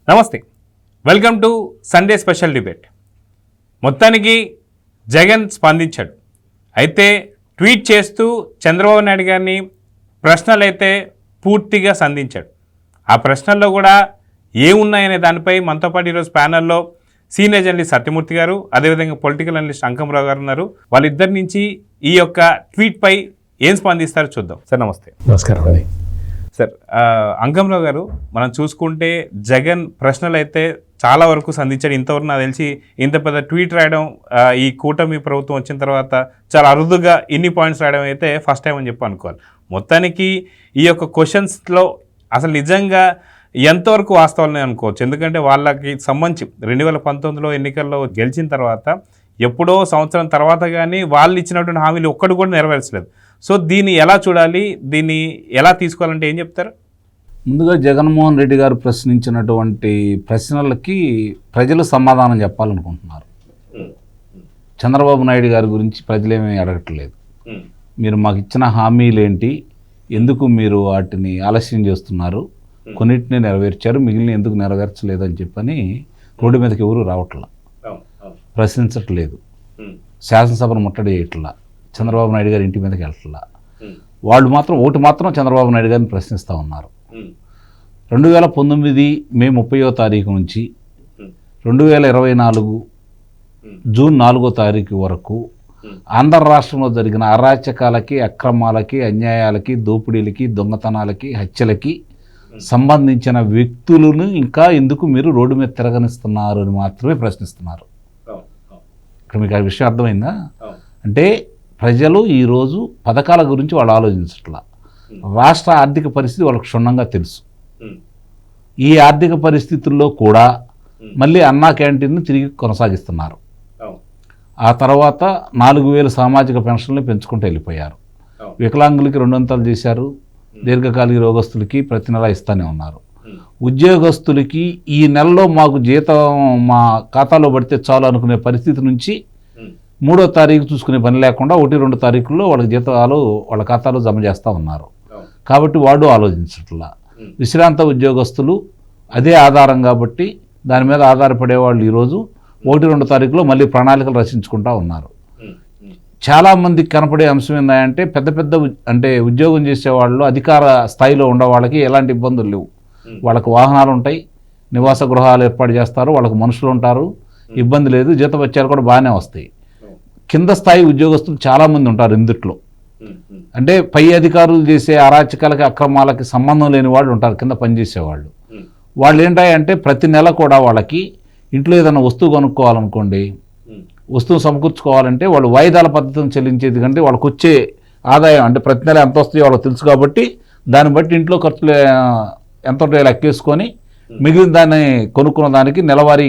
నమస్తే, welcome to Sunday special debate. మొత్తానికి జగన్ స్పందించాడు. అయితే ట్వీట్ చేస్తూ చంద్రబాబు నాయుడు గారిని ప్రశ్నలైతే పూర్తిగా సంధించాడు. ఆ ప్రశ్నల్లో కూడా ఏమున్నాయనే దానిపై మనతో పాటు ఈరోజు ప్యానల్లో సీనియర్ జర్నలిస్ట్ సత్యమూర్తి గారు, అదేవిధంగా పొలిటికల్ అనలిస్ట్ అంకంరావు గారు ఉన్నారు. వాళ్ళిద్దరి నుంచి ఈ యొక్క ట్వీట్పై ఏం స్పందిస్తారో చూద్దాం. సార్ నమస్తే. నమస్కారం అండి. సార్, అంకంరావు గారు, మనం చూసుకుంటే జగన్ ప్రశ్నలు అయితే చాలా వరకు సంధించాడు. ఇంతవరకు నాకు తెలిసి ఇంత పెద్ద ట్వీట్ రాయడం ఈ కూటమి ప్రభుత్వం వచ్చిన తర్వాత చాలా అరుదుగా ఇన్ని పాయింట్స్ రాయడం అయితే ఫస్ట్ టైం అని చెప్పి అనుకోవాలి. మొత్తానికి ఈ యొక్క క్వశ్చన్స్లో అసలు నిజంగా ఎంతవరకు వాస్తవాలని అనుకోవచ్చు. ఎందుకంటే వాళ్ళకి సంబంధించి 2019లో ఎన్నికల్లో గెలిచిన తర్వాత ఎప్పుడో సంవత్సరం తర్వాత కానీ వాళ్ళు ఇచ్చినటువంటి హామీలు ఒక్కడు కూడా నెరవేర్చలేదు. సో దీన్ని ఎలా చూడాలి, దీన్ని ఎలా తీసుకోవాలంటే ఏం చెప్తారు? ముందుగా జగన్మోహన్ రెడ్డి గారు ప్రశ్నించినటువంటి ప్రశ్నలకి ప్రజలు సమాధానం చెప్పాలనుకుంటున్నారు. చంద్రబాబు నాయుడు గారి గురించి ప్రజలేమీ అడగట్లేదు. మీరు మాకు ఇచ్చిన హామీలేంటి, ఎందుకు మీరు వాటిని ఆలస్యం చేస్తున్నారు, కొన్నిటిని నెరవేర్చారు, మిగిలిన ఎందుకు నెరవేర్చలేదని చెప్పని రోడ్డు మీదకి ఎవరు రావట్లా, ప్రశ్నించట్లేదు, శాసనసభను ముట్టడి చేయట్లా, చంద్రబాబు నాయుడు గారి ఇంటి మీదకి వెళ్ళట్లా. వాళ్ళు మాత్రం ఒకటి మాత్రం చంద్రబాబు నాయుడు గారిని ప్రశ్నిస్తూ ఉన్నారు. 2019 మే 30వ తారీఖు నుంచి 2024 జూన్ 4వ తారీఖు వరకు ఆంధ్ర రాష్ట్రంలో జరిగిన అరాచకాలకి, అక్రమాలకి, అన్యాయాలకి, దోపిడీలకి, దొంగతనాలకి, హత్యలకి సంబంధించిన వ్యక్తులను ఇంకా ఎందుకు మీరు రోడ్డు మీద తిరగనిస్తున్నారు అని మాత్రమే ప్రశ్నిస్తున్నారు. ఇక్కడ మీకు ఆ విషయం అర్థమైందా? అంటే ప్రజలు ఈరోజు పథకాల గురించి వాళ్ళు ఆలోచించట్లా. రాష్ట్ర ఆర్థిక పరిస్థితి వాళ్ళకు క్షుణ్ణంగా తెలుసు. ఈ ఆర్థిక పరిస్థితుల్లో కూడా మళ్ళీ అన్నా క్యాంటీన్ను తిరిగి కొనసాగిస్తున్నారు. ఆ తర్వాత 4,000 సామాజిక పెన్షన్లు పెంచుకుంటూ వెళ్ళిపోయారు. వికలాంగులకి 200 చేశారు. దీర్ఘకాలిక రోగస్తులకి ప్రతి నెల ఇస్తూనే ఉన్నారు. ఉద్యోగస్తులకి ఈ నెలలో మాకు జీతం మా ఖాతాలో పడితే చాలు అనుకునే పరిస్థితి నుంచి 3వ తారీఖు చూసుకునే పని లేకుండా 1-2 తారీఖుల్లో వాళ్ళకి జీతాలు వాళ్ళ ఖాతాలో జమ చేస్తూ ఉన్నారు. కాబట్టి వాడు ఆలోచించట్లా. విశ్రాంత ఉద్యోగస్తులు అదే ఆధారం కాబట్టి దాని మీద ఆధారపడే వాళ్ళు ఈరోజు 1-2 తారీఖులో మళ్ళీ ప్రణాళికలు రచించుకుంటూ ఉన్నారు. చాలామందికి కనపడే అంశం ఏంటంటే పెద్ద అంటే ఉద్యోగం చేసేవాళ్ళు, అధికార స్థాయిలో ఉండే వాళ్ళకి ఎలాంటి ఇబ్బందులు లేవు. వాళ్ళకు వాహనాలు ఉంటాయి, నివాస గృహాలు ఏర్పాటు చేస్తారు, వాళ్ళకు మనుషులు ఉంటారు, ఇబ్బంది లేదు, జీతభత్యాలు కూడా బాగానే వస్తాయి. కింద స్థాయి ఉద్యోగస్తులు చాలామంది ఉంటారు ఇందుట్లో. అంటే పై అధికారులు చేసే అరాచకాలకి, అక్రమాలకి సంబంధం లేని వాళ్ళు ఉంటారు కింద పనిచేసేవాళ్ళు. వాళ్ళు ఏంటంటే ప్రతి నెల కూడా వాళ్ళకి ఇంట్లో ఏదైనా వస్తువు కొనుక్కోవాలనుకోండి, వస్తువు సమకూర్చుకోవాలంటే వాళ్ళు వాయిదాల పద్ధతిని చెల్లించేది కంటే వాళ్ళకి వచ్చే ఆదాయం అంటే ప్రతి నెల ఎంత వస్తాయో వాళ్ళకి తెలుసు కాబట్టి దాన్ని బట్టి ఇంట్లో ఖర్చులు ఎంత ఉంటాయో లెక్కేసుకొని మిగిలిన దాన్ని కొనుక్కున్న దానికి నెలవారీ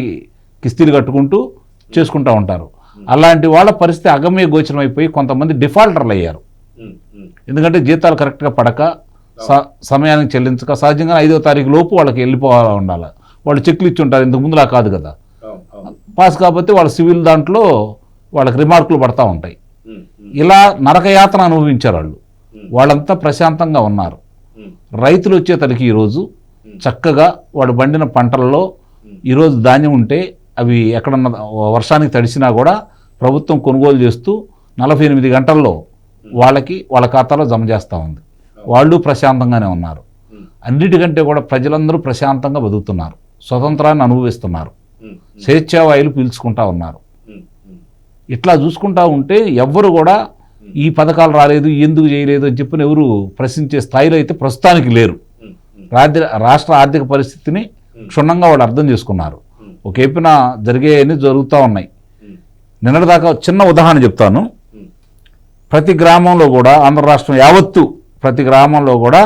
కిస్తీలు కట్టుకుంటూ చేసుకుంటూ ఉంటారు. అలాంటి వాళ్ళ పరిస్థితి అగమ్య గోచరం అయిపోయి కొంతమంది డిఫాల్టర్లు అయ్యారు. ఎందుకంటే జీతాలు కరెక్ట్గా పడక, సమయానికి చెల్లించక, సహజంగా 5వ తారీఖు లోపు వాళ్ళకి వెళ్ళిపోవాలా ఉండాలి. వాళ్ళు చెక్లు ఇచ్చి ఉంటారు, ఇంతకు ముందులా కాదు కదా. పాస్ కాకపోతే వాళ్ళ సివిల్ దాంట్లో వాళ్ళకి రిమార్కులు పడతా ఉంటాయి. ఇలా నరకయాతన అనుభవించారు వాళ్ళు. వాళ్ళంతా ప్రశాంతంగా ఉన్నారు. రైతులు వచ్చేతలకి ఈరోజు చక్కగా వాడు పండిన పంటలలో ఈరోజు ధాన్యం ఉంటే అవి ఎక్కడన్నా వర్షానికి తడిసినా కూడా ప్రభుత్వం కొనుగోలు చేస్తూ 48 గంటల్లో వాళ్ళ ఖాతాలో జమ చేస్తూ ఉంది. వాళ్ళు ప్రశాంతంగానే ఉన్నారు. అన్నిటికంటే కూడా ప్రజలందరూ ప్రశాంతంగా బతుకుతున్నారు, స్వతంత్రాన్ని అనుభవిస్తున్నారు, స్వేచ్ఛావాయులు పీల్చుకుంటా ఉన్నారు. ఇట్లా చూసుకుంటా ఉంటే ఎవ్వరు కూడా ఈ పథకాలు రాలేదు, ఎందుకు చేయలేదు అని చెప్పిన ఎవరు ప్రశ్నించే స్థాయిలో అయితే ప్రస్తుతానికి లేరు. రాష్ట్ర ఆర్థిక పరిస్థితిని క్షుణ్ణంగా వాళ్ళు అర్థం చేసుకున్నారు. ఒకవైపున జరిగేవన్నీ జరుగుతూ ఉన్నాయి. నిన్నటిదాకా చిన్న ఉదాహరణ చెప్తాను. ప్రతి గ్రామంలో కూడా, ఆంధ్ర రాష్ట్రం యావత్తు ప్రతి గ్రామంలో కూడా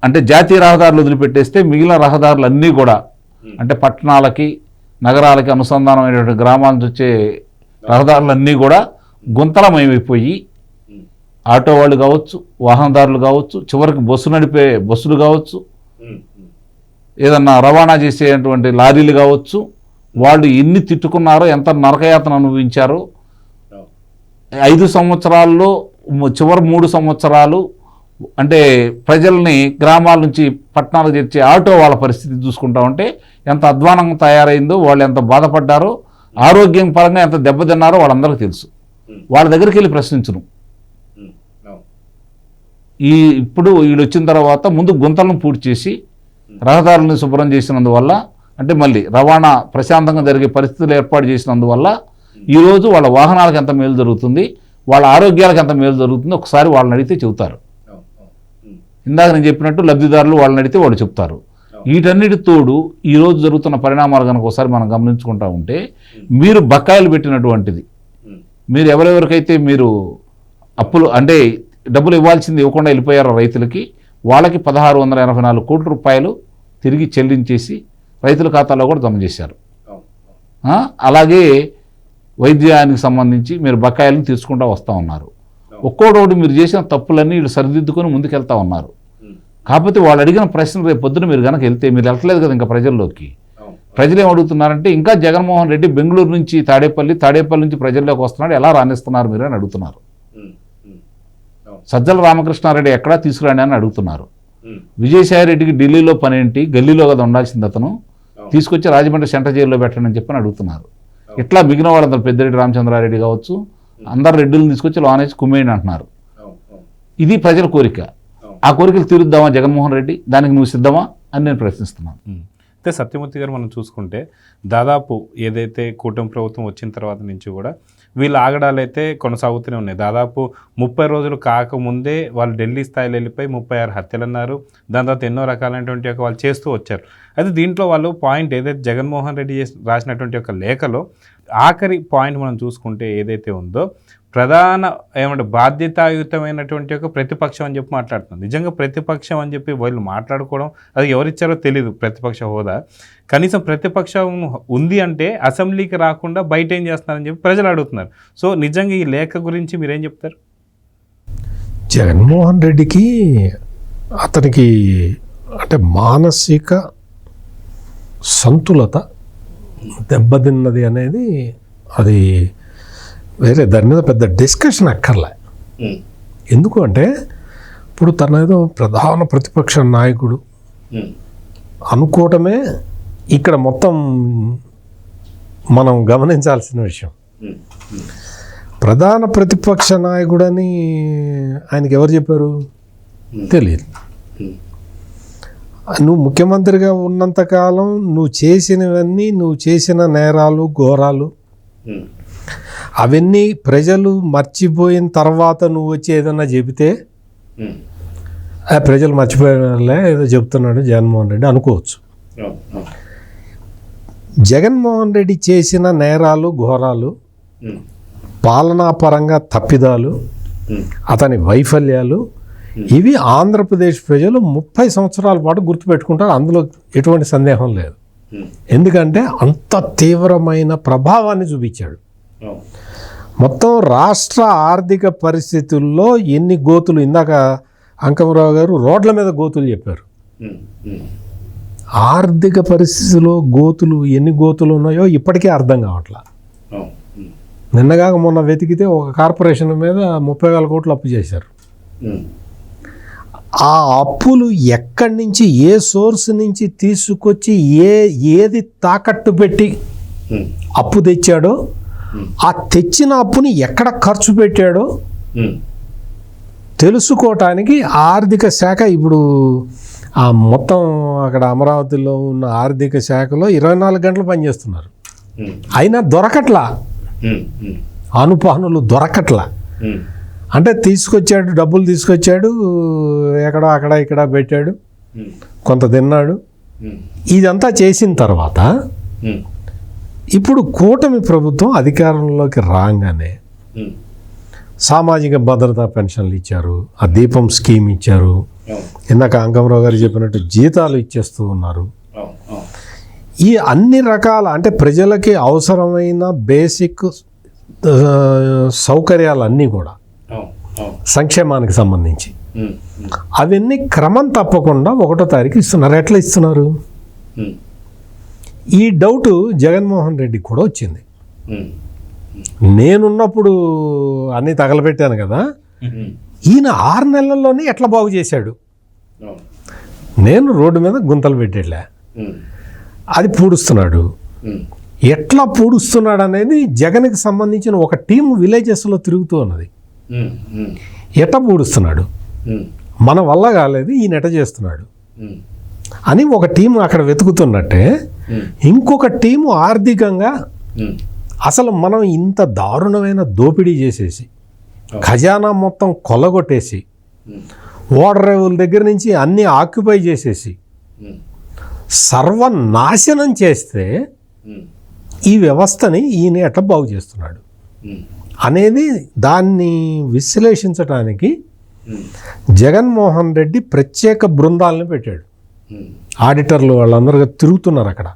అంటే జాతీయ రహదారులు వదిలిపెట్టేస్తే మిగిలిన రహదారులు అన్నీ కూడా అంటే పట్టణాలకి, నగరాలకి అనుసంధానమైనటువంటి గ్రామాల నుంచి వచ్చే రహదారులన్నీ కూడా గుంతలమయమైపోయి ఆటో వాళ్ళు కావచ్చు, వాహనదారులు కావచ్చు, చివరికి బస్సులు కావచ్చు, ఏదన్నా రవాణా చేసేటువంటి లారీలు కావచ్చు, వాళ్ళు ఎన్ని తిట్టుకున్నారో, ఎంత నరకయాతన అనుభవించారో. 5 సంవత్సరాల్లో చివరి 3 సంవత్సరాలు అంటే ప్రజల్ని గ్రామాల నుంచి పట్టణాలకు తెచ్చే ఆటో వాళ్ళ పరిస్థితి చూసుకుంటా ఉంటే ఎంత అధ్వానంగా తయారైందో, వాళ్ళు ఎంత బాధపడ్డారో, ఆరోగ్యం పరంగా ఎంత దెబ్బతిన్నారో వాళ్ళందరికీ తెలుసు. వాళ్ళ దగ్గరికి వెళ్ళి ప్రశ్నించను. ఇప్పుడు వీళ్ళు వచ్చిన తర్వాత ముందు గుంతలను పూర్తి చేసి రహదారులను శుభ్రం చేసినందువల్ల, అంటే మళ్ళీ రవాణా ప్రశాంతంగా జరిగే పరిస్థితులు ఏర్పాటు చేసినందువల్ల ఈరోజు వాళ్ళ వాహనాలకు ఎంత మేలు జరుగుతుంది, వాళ్ళ ఆరోగ్యాలకు ఎంత మేలు జరుగుతుందో ఒకసారి వాళ్ళని అడిగితే చెబుతారు. ఇందాక నేను చెప్పినట్టు లబ్ధిదారులు వాళ్ళని అడిగితే వాళ్ళు చెప్తారు. వీటన్నిటి తోడు ఈరోజు జరుగుతున్న పరిణామాలు కనుక ఒకసారి మనం గమనించుకుంటా ఉంటే, మీరు బకాయిలు పెట్టినటువంటిది, మీరు ఎవరెవరికైతే మీరు అప్పులు అంటే డబ్బులు ఇవ్వాల్సింది ఇవ్వకుండా వెళ్ళిపోయారో రైతులకి, వాళ్ళకి 1684 కోట్ల రూపాయలు తిరిగి చెల్లించేసి రైతుల ఖాతాలో కూడా జమ చేశారు. అలాగే వైద్యానికి సంబంధించి మీరు బకాయిలను తీసుకుంటూ వస్తూ ఉన్నారు. ఒక్కోటి మీరు చేసిన తప్పులన్నీ వీళ్ళు సరిదిద్దుకొని ముందుకెళ్తా ఉన్నారు. కాకపోతే వాళ్ళు అడిగిన ప్రశ్న రేపు పొద్దున మీరు కనుక వెళ్తే, మీరు వెళ్ళట్లేదు కదా ఇంకా ప్రజల్లోకి, ప్రజలు ఏం అడుగుతున్నారంటే ఇంకా జగన్మోహన్ రెడ్డి బెంగళూరు నుంచి తాడేపల్లి నుంచి ప్రజల్లోకి వస్తున్నాడు, ఎలా రాణిస్తున్నారు మీరు అని అడుగుతున్నారు. సజ్జల రామకృష్ణారెడ్డి ఎక్కడా తీసుకురాని అని అడుగుతున్నారు. విజయసాయి రెడ్డికి ఢిల్లీలో పనేంటి, గల్లీలో కదా ఉండాల్సింది, అతను తీసుకొచ్చి రాజమండ్రి సెంట్రల్ జైల్లో పెట్టండి అని చెప్పని అడుగుతున్నారు. ఇట్లా మిగిలిన వాళ్ళందరూ పెద్దిరెడ్డి రామచంద్రారెడ్డి కావచ్చు, అందరు రెడ్డిలను తీసుకొచ్చి లోనేసి కుమ్మేయండి అంటున్నారు. ఇది ప్రజల కోరిక. ఆ కోరికలు తీరుద్దామా జగన్మోహన్ రెడ్డి, దానికి నువ్వు సిద్ధమా అని నేను ప్రశ్నిస్తున్నాను. అయితే సత్యమూర్తి గారు మనం చూసుకుంటే దాదాపు ఏదైతే కూటమి ప్రభుత్వం వచ్చిన తర్వాత నుంచి కూడా వీళ్ళు ఆగడాలు అయితే కొనసాగుతూనే ఉన్నాయి. దాదాపు 30 రోజులు కాకముందే వాళ్ళు ఢిల్లీ స్థాయిలో వెళ్ళిపోయి 36 హత్యలు అన్నారు. దాని తర్వాత ఎన్నో రకాలైనటువంటి వాళ్ళు చేస్తూ వచ్చారు. అయితే దీంట్లో వాళ్ళు పాయింట్ ఏదైతే జగన్మోహన్ రెడ్డి రాసినటువంటి ఒక లేఖలో ఆఖరి పాయింట్ మనం చూసుకుంటే ఏదైతే ఉందో, ప్రధాన బాధ్యతాయుతమైనటువంటి ఒక ప్రతిపక్షం అని చెప్పి మాట్లాడుతుంది. నిజంగా ప్రతిపక్షం అని చెప్పి వాళ్ళు మాట్లాడుకోవడం, అది ఎవరిచ్చారో తెలియదు ప్రతిపక్ష హోదా. కనీసం ప్రతిపక్షం ఉంది అంటే అసెంబ్లీకి రాకుండా బయట ఏం చేస్తున్నారని చెప్పి ప్రజలు అడుగుతున్నారు. సో నిజంగా ఈ లేఖ గురించి మీరేం చెప్తారు? జగన్మోహన్ రెడ్డికి అతనికి అంటే మానసిక సంతులత దెబ్బతిన్నది అనేది, అది వేరే దాని మీద పెద్ద డిస్కషన్ అక్కర్లే. ఎందుకు అంటే ఇప్పుడు తనేదో ప్రధాన ప్రతిపక్ష నాయకుడు అనుకోవటమే ఇక్కడ మొత్తం మనం గమనించాల్సిన విషయం. ప్రధాన ప్రతిపక్ష నాయకుడని ఆయనకి ఎవరు చెప్పారు తెలియదు. నువ్వు ముఖ్యమంత్రిగా ఉన్నంతకాలం నువ్వు చేసినవన్నీ, నువ్వు చేసిన నేరాలు ఘోరాలు అవన్నీ ప్రజలు మర్చిపోయిన తర్వాత నువ్వు వచ్చి ఏదన్నా చెబితే ప్రజలు మర్చిపోయినలే ఏదో చెప్తున్నాడు జగన్మోహన్ రెడ్డి అనుకోవచ్చు. జగన్మోహన్ రెడ్డి చేసిన నేరాలు ఘోరాలు, పాలనాపరంగా తప్పిదాలు, అతని వైఫల్యాలు, ఇవి ఆంధ్రప్రదేశ్ ప్రజలు 30 సంవత్సరాల పాటు గుర్తుపెట్టుకుంటారు. అందులో ఎటువంటి సందేహం లేదు. ఎందుకంటే అంత తీవ్రమైన ప్రభావాన్ని చూపించాడు. మొత్తం రాష్ట్ర ఆర్థిక పరిస్థితుల్లో ఎన్ని గోతులు, ఇందాక అంకమరావు గారు రోడ్ల మీద గోతులు చెప్పారు. ఆర్థిక పరిస్థితిలో గోతులు ఎన్ని గోతులు ఉన్నాయో ఇప్పటికే అర్థం కావట్లా. నిన్నగాక మొన్న వెతికితే ఒక కార్పొరేషన్ మీద 30,000 కోట్లు అప్పు చేశారు. ఆ అప్పులు ఎక్కడి నుంచి, ఏ సోర్స్ నుంచి తీసుకొచ్చి ఏది తాకట్టు పెట్టి అప్పు తెచ్చాడో, ఆ తెచ్చిన అప్పుని ఎక్కడ ఖర్చు పెట్టాడో తెలుసుకోవటానికి ఆర్థిక శాఖ ఇప్పుడు ఆ మొత్తం అక్కడ అమరావతిలో ఉన్న ఆర్థిక శాఖలో 24 గంటలు పనిచేస్తున్నారు. అయినా దొరకట్లా, అనుపానులు దొరకట్లా. అంటే తీసుకొచ్చాడు, డబ్బులు తీసుకొచ్చాడు, ఎక్కడో అక్కడ ఇక్కడ పెట్టాడు, కొంత తిన్నాడు. ఇదంతా చేసిన తర్వాత ఇప్పుడు కూటమి ప్రభుత్వం అధికారంలోకి రాగానే సామాజిక భద్రతా పెన్షన్లు ఇచ్చారు, ఆ దీపం స్కీమ్ ఇచ్చారు, ఇందాక అంకమరావు గారు చెప్పినట్టు జీతాలు ఇచ్చేస్తూ ఉన్నారు. ఈ అన్ని రకాల అంటే ప్రజలకి అవసరమైన బేసిక్ సౌకర్యాలన్నీ కూడా సంక్షేమానికి సంబంధించి అవన్నీ క్రమం తప్పకుండా 1వ తారీఖు ఇస్తున్నారు. ఎట్లా ఇస్తున్నారు? ఈ డౌట్ జగన్మోహన్ రెడ్డికి కూడా వచ్చింది. నేనున్నప్పుడు అన్నీ తగలబెట్టాను కదా, ఈయన 6 నెలల్లోనే ఎట్లా బాగు చేశాడు? నేను రోడ్డు మీద గుంతలు పెట్టేట్లే, అది పూడుస్తున్నాడు. ఎట్లా పూడుస్తున్నాడు అనేది జగన్కి సంబంధించిన ఒక టీం విలేజెస్లో తిరుగుతూ ఉన్నది. ఎట్లా పూడుస్తున్నాడు, మన వల్ల కాలేదు, ఈయన ఎట్ట చేస్తున్నాడు అని ఒక టీం అక్కడ వెతుకుతున్నట్టే ఇంకొక టీము ఆర్థికంగా అసలు మనం ఇంత దారుణమైన దోపిడీ చేసేసి ఖజానా మొత్తం కొల్లగొట్టేసి ఓడరేవుల దగ్గర నుంచి అన్నీ ఆక్యుపై చేసేసి సర్వనాశనం చేస్తే ఈ వ్యవస్థని ఈయన ఎట్లా బాగు చేస్తున్నాడు అనేది దాన్ని విశ్లేషించడానికి జగన్మోహన్ రెడ్డి ప్రత్యేక బృందాలను పెట్టాడు. ఆడిటర్లు వాళ్ళందరూ తిరుగుతున్నారు అక్కడ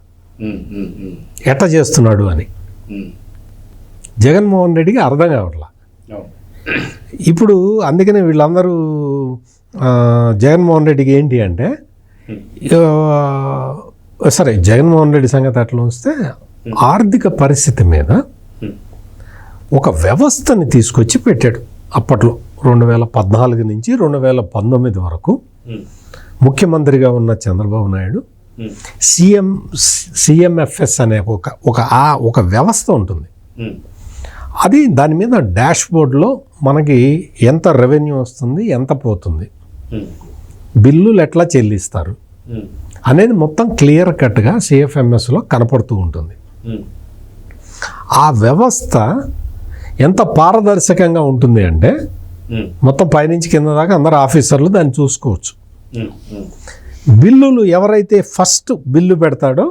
ఎట్లా చేస్తున్నాడు అని. జగన్మోహన్ రెడ్డికి అర్థం కావట్లా. ఇప్పుడు అందుకనే వీళ్ళందరూ జగన్మోహన్ రెడ్డికి ఏంటి అంటే, సరే జగన్మోహన్ రెడ్డి సంగతి అట్లా వస్తే ఆర్థిక పరిస్థితి మీద ఒక వ్యవస్థని తీసుకొచ్చి పెట్టాడు. అప్పట్లో 2014 నుంచి 2019 వరకు ముఖ్యమంత్రిగా ఉన్న చంద్రబాబు నాయుడు సిఎంఎఫ్ఎస్ అనే ఒక వ్యవస్థ ఉంటుంది. అది దాని మీద డాష్ బోర్డ్లో మనకి ఎంత రెవెన్యూ వస్తుంది, ఎంత పోతుంది, బిల్లులు ఎట్లా చెల్లిస్తారు అనేది మొత్తం క్లియర్ కట్గా సిఎఫ్ఎంఎస్లో కనపడుతూ ఉంటుంది. ఆ వ్యవస్థ ఎంత పారదర్శకంగా ఉంటుంది అంటే మొత్తం పైనుంచి కింద దాకా అందరు ఆఫీసర్లు దాన్ని చూసుకోవచ్చు. బిల్లులు ఎవరైతే ఫస్ట్ బిల్లు పెడతాడో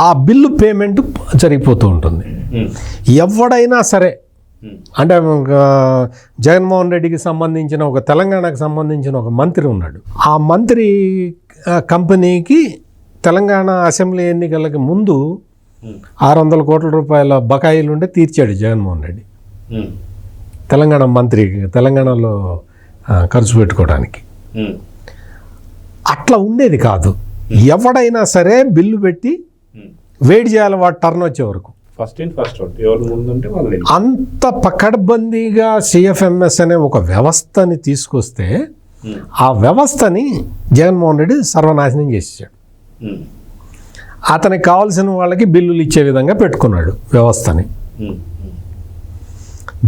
ఆ బిల్లు పేమెంట్ జరిగిపోతూ ఉంటుంది. ఎవడైనా సరే అంటే జగన్మోహన్ రెడ్డికి సంబంధించిన తెలంగాణకు సంబంధించిన ఒక మంత్రి ఉన్నాడు. ఆ మంత్రి కంపెనీకి తెలంగాణ అసెంబ్లీ ఎన్నికలకి ముందు 600 కోట్ల రూపాయల బకాయిలు ఉంటే తీర్చాడు జగన్మోహన్ రెడ్డి తెలంగాణ మంత్రికి, తెలంగాణలో ఖర్చు పెట్టుకోవడానికి. అట్లా ఉండేది కాదు. ఎవడైనా సరే బిల్లు పెట్టి వెయిట్ చేయాలి వాడు టర్న్ వచ్చే వరకు. అంత పకడ్బందీగా సిఎఫ్ఎంఎస్ అనే ఒక వ్యవస్థని తీసుకొస్తే ఆ వ్యవస్థని జగన్మోహన్ రెడ్డి సర్వనాశనం చేసేసాడు. అతనికి కావాల్సిన వాళ్ళకి బిల్లులు ఇచ్చే విధంగా పెట్టుకున్నాడు వ్యవస్థని.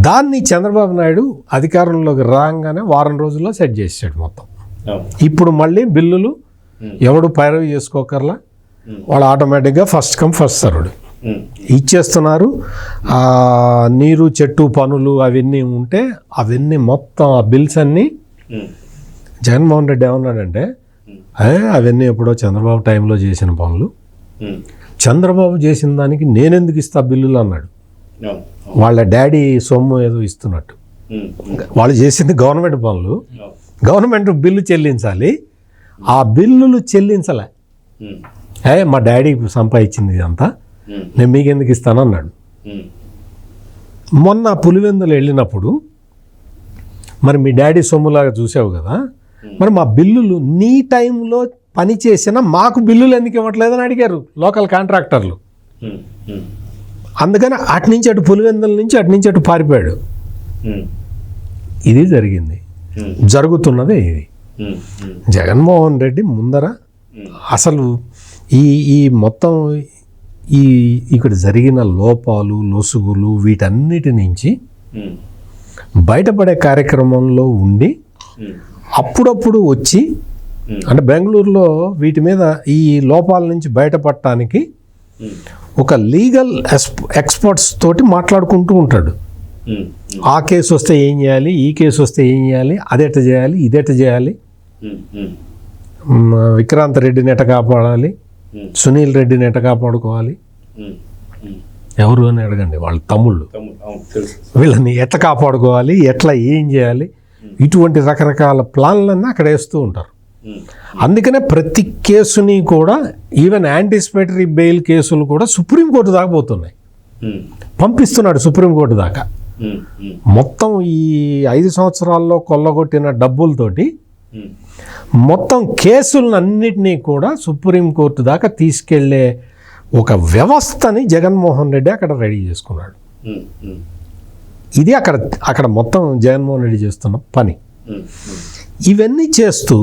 దాన్ని చంద్రబాబు నాయుడు అధికారంలోకి రాగానే వారం రోజుల్లో సెట్ చేసాడు మొత్తం. ఇప్పుడు మళ్ళీ బిల్లులు ఎవడు పైరవి చేసుకోకర్లా, వాళ్ళు ఆటోమేటిక్గా ఫస్ట్ కమ్ ఫస్ట్ సర్వ్డ్ ఇచ్చేస్తున్నారు. నీరు చెట్టు పనులు అవన్నీ ఉంటే అవన్నీ మొత్తం ఆ బిల్స్ అన్నీ జగన్మోహన్ రెడ్డి ఏమన్నాడంటే అవన్నీ ఎప్పుడో చంద్రబాబు టైంలో చేసిన పనులు, చంద్రబాబు చేసిన దానికి నేనెందుకు ఇస్తా బిల్లులు అన్నాడు. వాళ్ళ డాడీ సొమ్ము ఏదో ఇస్తున్నట్టు. వాళ్ళు చేసింది గవర్నమెంట్ పనులు, గవర్నమెంట్ బిల్లు చెల్లించాలి, ఆ బిల్లులు చెల్లించలే. మా డాడీ సంపాదించింది ఇదంతా, నేను మీకెందుకు ఇస్తాను అన్నాడు. మొన్న పులివెందులు వెళ్ళినప్పుడు మరి మీ డాడీ సొమ్ములాగా చూసావు కదా, మరి మా బిల్లులు నీ టైంలో పని చేసిన మాకు బిల్లులు ఎందుకు ఇవ్వట్లేదని అడిగారు లోకల్ కాంట్రాక్టర్లు. అందుకని అటు పులివెందుల నుంచి అటు పారిపోయాడు. ఇది జరిగింది, జరుగుతున్నదే ఇది. జగన్మోహన్ రెడ్డి ముందర అసలు ఈ మొత్తం ఇక్కడ జరిగిన లోపాలు లొసుగులు వీటన్నిటి నుంచి బయటపడే కార్యక్రమంలో ఉండి అప్పుడప్పుడు వచ్చి అంటే బెంగళూరులో వీటి మీద ఈ లోపాల నుంచి బయటపడటానికి ఒక లీగల్ ఎక్స్పర్ట్స్ తోటి మాట్లాడుకుంటూ ఉంటాడు. ఆ కేసు వస్తే ఏం చేయాలి, ఈ కేసు వస్తే ఏం చేయాలి, అదెట చేయాలి, ఇదెట చేయాలి, విక్రాంత్ రెడ్డిని ఎట కాపాడాలి, సునీల్ రెడ్డిని ఎట కాపాడుకోవాలి, ఎవరు అని అడగండి వాళ్ళ తమ్ముళ్ళు, వీళ్ళని ఎట్లా కాపాడుకోవాలి, ఎట్లా ఏం చేయాలి, ఇటువంటి రకరకాల ప్లాన్లన్నీ అక్కడ వేస్తూ ఉంటారు. అందుకనే ప్రతి కేసుని కూడా ఈవెన్ యాంటిసిపేటరీ బెయిల్ కేసులు కూడా సుప్రీంకోర్టు దాకా పోతున్నాయి, పంపిస్తున్నాడు సుప్రీంకోర్టు దాకా. మొత్తం ఈ 5 సంవత్సరాల్లో కొల్లగొట్టిన డబ్బులతోటి మొత్తం కేసులన్నిటినీ కూడా సుప్రీంకోర్టు దాకా తీసుకెళ్లే ఒక వ్యవస్థని జగన్మోహన్ రెడ్డి అక్కడ రెడీ చేసుకున్నాడు. ఇది అక్కడ అక్కడ మొత్తం జగన్మోహన్ రెడ్డి చేస్తున్న పని. ఇవన్నీ చేస్తూ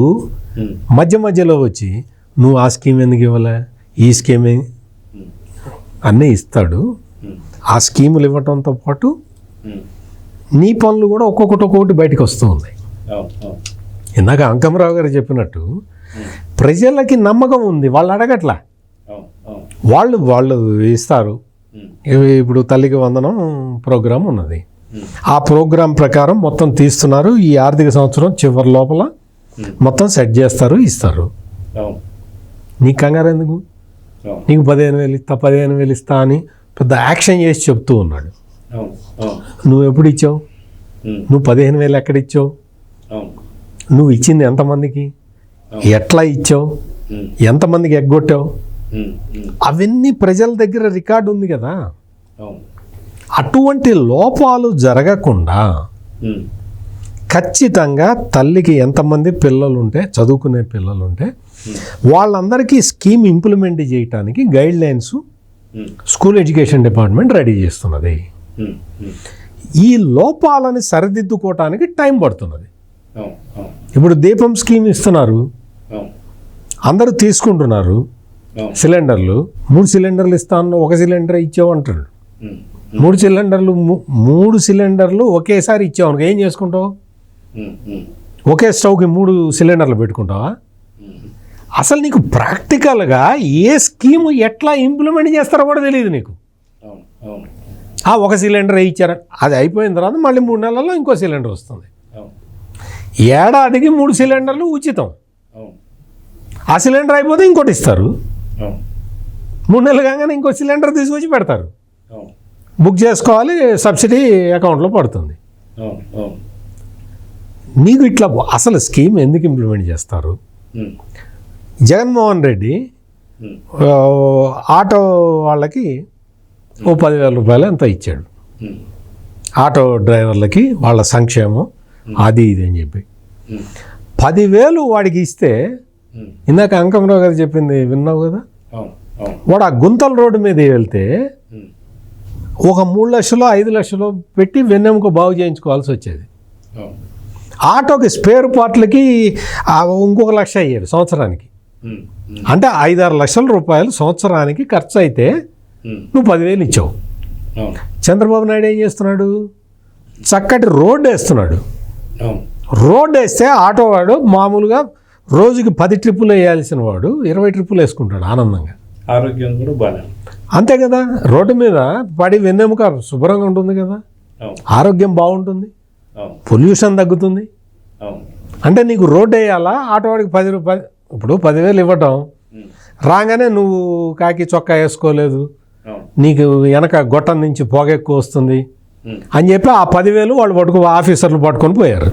మధ్యలో వచ్చి నువ్వు ఆ స్కీమ్ ఎందుకు ఇవ్వలే, ఈ స్కీమ్ అన్నీ ఇస్తాడు. ఆ స్కీములు ఇవ్వటంతో పాటు నీ పనులు కూడా ఒక్కొక్కటి బయటకు వస్తూ ఉన్నాయి. ఇందాక అంకమరావు గారు చెప్పినట్టు ప్రజలకి నమ్మకం ఉంది, వాళ్ళు అడగట్లా, వాళ్ళు ఇస్తారు. ఇప్పుడు తల్లికి వందనం ప్రోగ్రాం ఉన్నది, ఆ ప్రోగ్రాం ప్రకారం మొత్తం తీస్తున్నారు. ఈ ఆర్థిక సంవత్సరం చివరి లోపల మొత్తం సెట్ చేస్తారు, ఇస్తారు. నీకు కంగారు ఎందుకు? నీకు 15,000 ఇస్తా అని పెద్ద యాక్షన్ చేసి చెప్తూ ఉన్నాడు. నువ్వు ఎప్పుడు ఇచ్చావు? నువ్వు 15,000 ఎక్కడ ఇచ్చావు? నువ్వు ఇచ్చింది ఎంతమందికి, ఎట్లా ఇచ్చావు, ఎంతమందికి ఎగ్గొట్టావు? అవన్నీ ప్రజల దగ్గర రికార్డు ఉంది కదా. అటువంటి లోపాలు జరగకుండా ఖచ్చితంగా తల్లికి ఎంతమంది పిల్లలుంటే, చదువుకునే పిల్లలుంటే వాళ్ళందరికీ స్కీమ్ ఇంప్లిమెంట్ చేయడానికి guide lines school education department ready చేస్తున్నది. ఈ లోపాలని సరిదిద్దుకోవటానికి టైం పడుతున్నది. ఇప్పుడు దీపం స్కీమ్ ఇస్తున్నారు, అందరూ తీసుకుంటున్నారు సిలిండర్లు. 3 సిలిండర్లు ఇస్తాను, 1 సిలిండర్ ఇచ్చావు అంటాడు. 3 సిలిండర్లు ఒకేసారి ఇచ్చావు అనుకో, ఏం చేసుకుంటావు? ఒకే స్టవ్కి 3 సిలిండర్లు పెట్టుకుంటావా? అసలు నీకు ప్రాక్టికల్గా ఏ స్కీము ఎట్లా ఇంప్లిమెంట్ చేస్తారో కూడా తెలియదు నీకు. 1 సిలిండర్ ఇచ్చారు, అది అయిపోయిన తర్వాత మళ్ళీ 3 నెలల్లో ఇంకో సిలిండర్ వస్తుంది. ఏడాదికి 3 సిలిండర్లు ఉచితం. ఆ సిలిండర్ అయిపోతే ఇంకోటి ఇస్తారు. 3 నెలలు కాగానే ఇంకో సిలిండర్ తీసుకొచ్చి పెడతారు. బుక్ చేసుకోవాలి, సబ్సిడీ అకౌంట్లో పడుతుంది. నీకు ఇట్లా అసలు స్కీమ్ ఎందుకు ఇంప్లిమెంట్ చేస్తారు? జగన్మోహన్ రెడ్డి ఆటో వాళ్ళకి 10,000 రూపాయలు ఎంత ఇచ్చాడు, ఆటో డ్రైవర్లకి వాళ్ళ సంక్షేమం అది ఇది అని చెప్పి 10,000 వాడికి ఇస్తే, ఇందాక అంకమరావు గారు చెప్పింది విన్నావు కదా, వాడు ఆ గుంతల రోడ్డు మీద వెళ్తే ఒక 3 లక్షలు 5 లక్షలు పెట్టి వెన్నెముక బాగు చేయించుకోవాల్సి వచ్చేది. ఆటోకి స్పేర్ పార్ట్లకి ఇంకొక 1 లక్ష అయ్యేది సంవత్సరానికి. అంటే 5-6 లక్షల రూపాయలు సంవత్సరానికి ఖర్చు అయితే నువ్వు 10,000 ఇచ్చావు. చంద్రబాబు నాయుడు ఏం చేస్తున్నాడు? చక్కటి రోడ్డు వేస్తున్నాడు. రోడ్డు వేస్తే ఆటో వాడు మామూలుగా రోజుకి 10 ట్రిప్పులు వేయాల్సిన వాడు 20 ట్రిప్పులు వేసుకుంటాడు ఆనందంగా. ఆరోగ్యం కూడా బాగా అంతే కదా. రోడ్డు మీద పడి వెన్నెముక శుభ్రంగా ఉంటుంది కదా, ఆరోగ్యం బాగుంటుంది, పొల్యూషన్ తగ్గుతుంది. అంటే నీకు రోడ్డు వేయాలా, ఆటో వాడికి 10 రూపాయలు, ఇప్పుడు 10,000 ఇవ్వటం, రాగానే నువ్వు కాకి చొక్కా వేసుకోలేదు, నీకు వెనక గొట్టం నుంచి పొగ ఎక్కువ వస్తుంది అని చెప్పి ఆ 10,000 వాళ్ళు ఆఫీసర్లు పట్టుకొని పోయారు.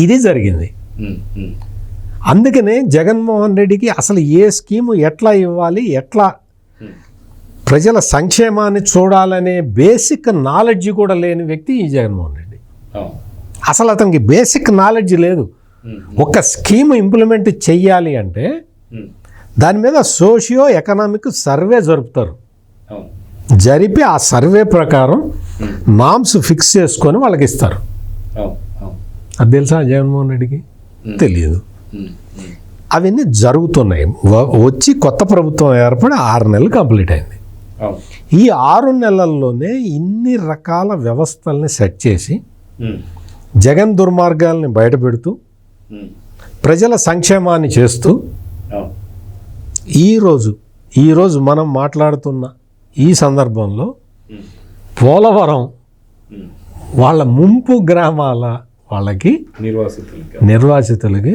ఇది జరిగింది. అందుకనే జగన్మోహన్ రెడ్డికి అసలు ఏ స్కీము ఎట్లా ఇవ్వాలి, ఎట్లా ప్రజల సంక్షేమాన్ని చూడాలనే బేసిక్ నాలెడ్జ్ కూడా లేని వ్యక్తి ఈ జగన్మోహన్ రెడ్డి. అసలు అతనికి బేసిక్ నాలెడ్జ్ లేదు. ఒక స్కీమ్ ఇంప్లిమెంట్ చెయ్యాలి అంటే దాని మీద సోషియో ఎకనామిక్ సర్వే జరుపుతారు. జరిపి ఆ సర్వే ప్రకారం నామ్స్ ఫిక్స్ చేసుకొని వాళ్ళకి ఇస్తారు. అది తెలుసా జగన్మోహన్ రెడ్డికి? తెలియదు. అవన్నీ జరుగుతున్నాయి. వచ్చి కొత్త ప్రభుత్వం ఏర్పడి 6 నెలలు కంప్లీట్ అయింది. ఈ 6 నెలల్లోనే ఇన్ని రకాల వ్యవస్థల్ని సెట్ చేసి జగన్ దుర్మార్గాల్ని బయటపెడుతూ ప్రజల సంక్షేమాన్ని చేస్తూ ఈరోజు మనం మాట్లాడుతున్న ఈ సందర్భంలో పోలవరం వాళ్ళ ముంపు గ్రామాల వాళ్ళకి నిర్వాసితులకి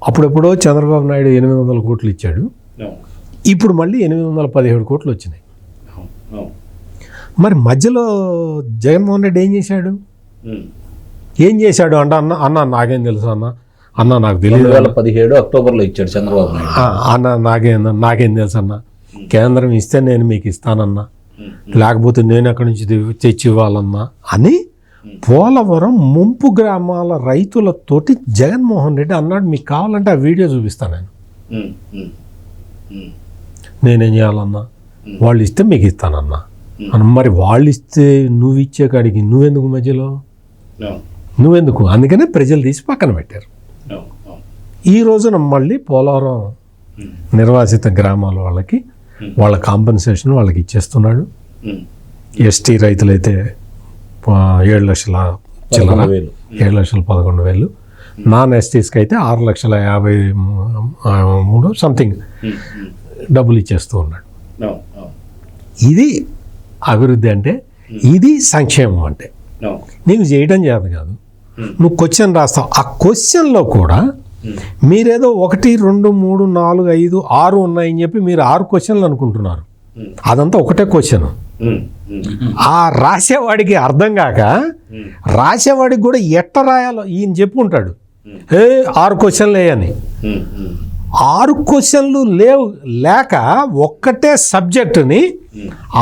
అప్పుడెప్పుడో చంద్రబాబు నాయుడు 800 కోట్లు ఇచ్చాడు. ఇప్పుడు మళ్ళీ 817 కోట్లు వచ్చినాయి. మరి మధ్యలో జగన్మోహన్ రెడ్డి ఏం చేశాడు అంటే అన్న నాకేం తెలుసు అన్న నాకు తెలియదు. 2017 అక్టోబర్లో ఇచ్చాడు చంద్రబాబు నాయుడు. అన్న నాకేం తెలుసు అన్న, కేంద్రం ఇస్తే నేను మీకు ఇస్తానన్నా, లేకపోతే నేను ఎక్కడి నుంచి తెచ్చి ఇవ్వాలన్నా అని పోలవరం ముంపు గ్రామాల రైతులతోటి జగన్మోహన్ రెడ్డి అన్నాడు. మీకు కావాలంటే ఆ వీడియో చూపిస్తాను నేనేం చేయాలన్నా, వాళ్ళు ఇస్తే మీకు ఇస్తానన్నా. మరి వాళ్ళు ఇస్తే నువ్వు ఇచ్చే కాడికి నువ్వెందుకు మధ్యలో, నువ్వెందుకు? అందుకనే ప్రజలు తీసి పక్కన పెట్టారు. ఈ రోజున మళ్ళీ పోలవరం నిర్వాసిత గ్రామాల వాళ్ళకి వాళ్ళ కాంపెన్సేషన్ వాళ్ళకి ఇచ్చేస్తున్నాడు. ఎస్టీ రైతులైతే 7 లక్షల చిల్లర, 7,11,000. నాన్ ఎస్టీస్కి అయితే 6,53,000 సంథింగ్ డబ్బులు ఇచ్చేస్తూ ఉన్నాడు. ఇది అభివృద్ధి అంటే, ఇది సంక్షేమం అంటే. నీకు చేయడం చేత కాదు, నువ్వు క్వశ్చన్ రాస్తావు. ఆ క్వశ్చన్లో కూడా మీరేదో 1, 2, 3, 4, 5, 6 ఉన్నాయని చెప్పి మీరు 6 క్వశ్చన్లు అనుకుంటున్నారు. అదంతా ఒకటే క్వశ్చన్. ఆ రాసేవాడికి అర్థం కాక రాసేవాడికి కూడా ఎట్ట రాయాలో ఈయన చెప్పుకుంటాడు, 6 క్వశ్చన్లు వేయని. 6 క్వశ్చన్లు లేక ఒక్కటే సబ్జెక్టుని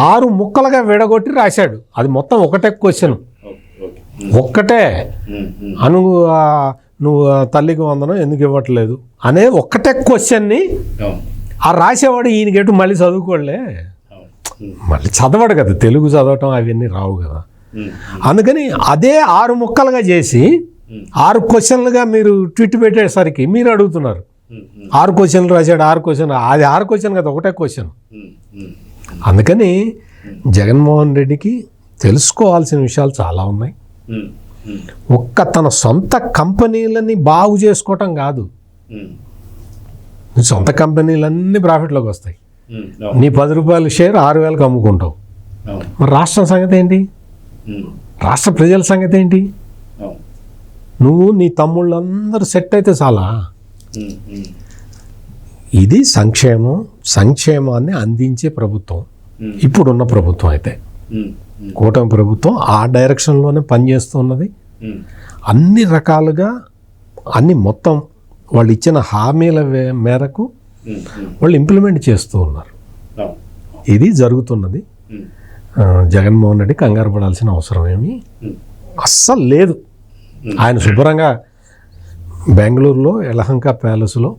6 ముక్కలుగా విడగొట్టి రాశాడు. అది మొత్తం ఒకటే క్వశ్చన్, ఒక్కటే. నువ్వు తల్లికి వందనం ఎందుకు ఇవ్వట్లేదు అనే ఒక్కటే క్వశ్చన్ని ఆ రాసేవాడు ఈయన గెటు మళ్ళీ చదువుకోలే, మళ్ళీ చదవడు కదా, తెలుగు చదవటం అవన్నీ రావు కదా. అందుకని అదే 6 ముక్కలుగా చేసి 6 క్వశ్చన్లుగా మీరు ట్విట్ పెట్టేసరికి మీరు అడుగుతున్నారు 6 క్వశ్చన్లు రాశాడు, 6 క్వశ్చన్. అది 6 క్వశ్చన్ కదా, ఒకటే క్వశ్చన్. అందుకని జగన్మోహన్ రెడ్డికి తెలుసుకోవాల్సిన విషయాలు చాలా ఉన్నాయి. ఒక్క తన సొంత కంపెనీలని బాగు చేసుకోవటం కాదు, సొంత కంపెనీలన్నీ ప్రాఫిట్లోకి వస్తాయి. నీ 10 రూపాయల షేర్ 6,000కి అమ్ముకుంటావు. మరి రాష్ట్రం సంగతి ఏంటి? రాష్ట్ర ప్రజల సంగతి ఏంటి? నువ్వు నీ తమ్ముళ్ళందరూ సెట్ అయితే చాలా. ఇది సంక్షేమాన్ని అందించే ప్రభుత్వం ఇప్పుడున్న ప్రభుత్వం. అయితే కూటమి ప్రభుత్వం ఆ డైరెక్షన్లోనే పనిచేస్తున్నది. అన్ని రకాలుగా మొత్తం వాళ్ళు ఇచ్చిన హామీల మేరకు వాళ్ళు ఇంప్లిమెంట్ చేస్తూ ఉన్నారు. ఇది జరుగుతున్నది. జగన్మోహన్ రెడ్డి కంగారు పడాల్సిన అవసరం ఏమీ అస్సలు లేదు. ఆయన శుభ్రంగా బెంగళూరులో యలహంక ప్యాలెస్లో